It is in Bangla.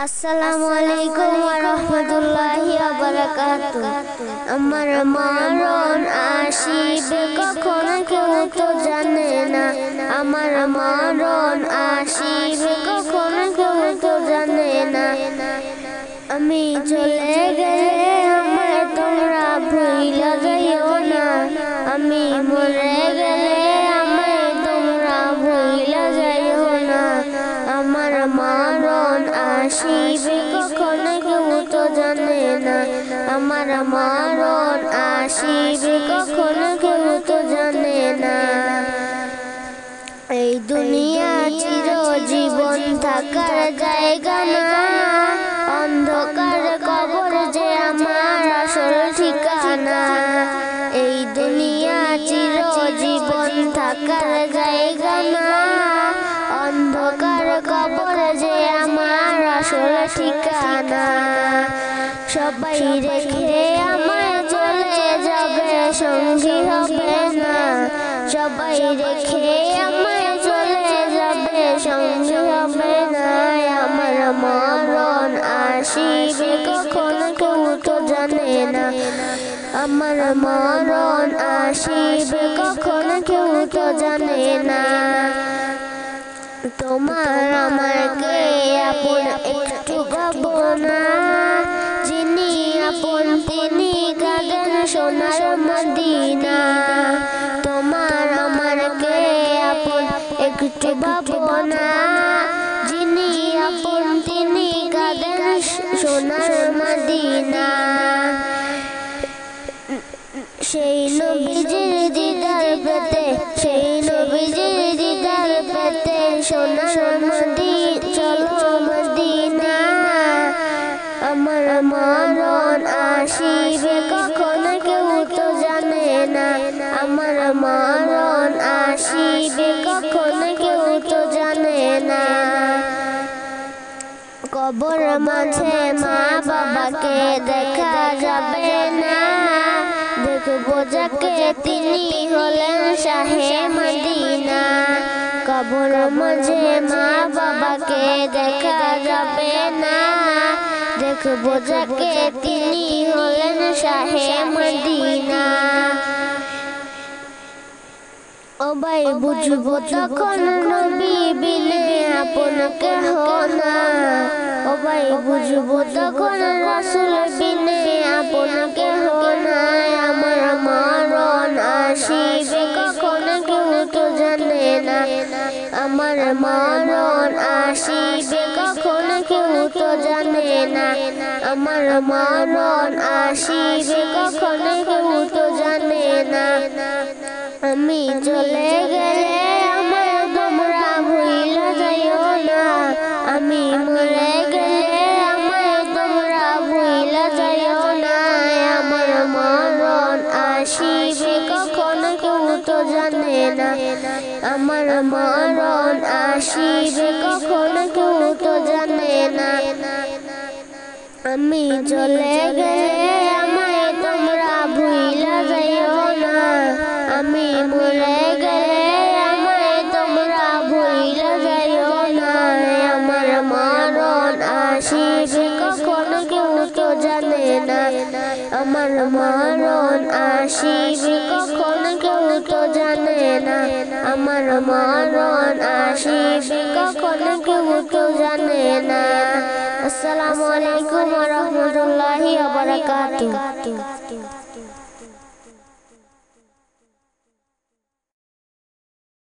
আসসালামু আলাইকুম ওয়া রাহমাতুল্লাহি ওয়া বারাকাতুহু। আমার মরণ আসিবে কখন কেউ তো জানে না। আমার মরণ আসিবে কখন কেউ তো জানে না। আমি চলে গেলে আমায় তোমরা ভুইলা যাইও না। আমি মরে গেলে আমায় তোমরা ভুইলা যাইও না। আমার মরণ আসিবে কখন কেউ তো জানে না। আমার মরণ আসিবে কখন কেউ তো জানে না। এই দুনিয়া চিরজীবন থাকার জায়গা না। অন্ধকার কবর যে আমার আসল ঠিকানা। এই দুনিয়া চিরজীবন থাকার জায়গা না। অন্ধকার কবর যে আমার আসল ঠিকানা। সবাই রেখে আমায় চলে যাবে, সঙ্গী হবে না। সবাই রেখে আমায় চলে যাবে, সঙ্গী হবে না। আমার মরণ আসিবে কখন কেউ তো জানে না। আমার মরণ আসিবে কখন কেউ তো জানে না। তোমার আমাকে আপন একটু ভাবনা। যিনি আপন তিনি কাঁদেন সোনার মদিনা। তোমার আমাকে আপন একটু ভাবনা। যিনি আপন তিনি কাঁদেন সোনার মদিনা। সেই নবীজির দিদার পেতে, সেই নবীজির দিদার পেতে সোনার মদিনা চলো মদিনা। আমার মরণ আসিবে কখন কেউ তো জানে না। আমার মরণ আসিবে কখন কেউ তো জানে না। কবর মাঝে মা বাবাকে দেখা যাবে না। দেখবো যাকে তিনি হলেন শাহে মদিনা। কবর মাঝে মা বাবাকে দেখা যাবে না। দেখবো যাকে তিনি হলেন শাহে মদিনা। ও ভাই বুঝবো তখন নবী বিনে আপন কেহ না। ও ভাই বুঝবো তখন রাসূল বিনে আপন কেহ না। আমার মরণ আসিবে কখন কেউ তো জানে না। আমার মরণ আসিবে কখন কেউ তো জানে না। আমার মরণ আসিবে কখন কেউ তো জানে না। আমি চলে গেলে আমায় তোমরা ভুইলা যাইও না। আমি মরে গেলে আমায় তোমরা ভুইলা যাইও না। আমার মরণ আসিবে কখন কেউ তো জানে না। আমার মরণ আসিবে কখন কেউ তো জানে না। আমি চলে গেলে আমায় তোমরা ভুইলা যাইও না। আমি মরে গেলে আমায় তোমরা ভুইলা যাইও না। আমার মরণ আসিবে কখন কেউ তো জানে না। আমার মরণ আসিবে কখন কেউ তো জানে না। আমার মরণ আসিবে কখন কেউ তো জানে না। আসসালামু আলাইকুম ওয়া রাহমাতুল্লাহি ওয়া বারাকাতুহু।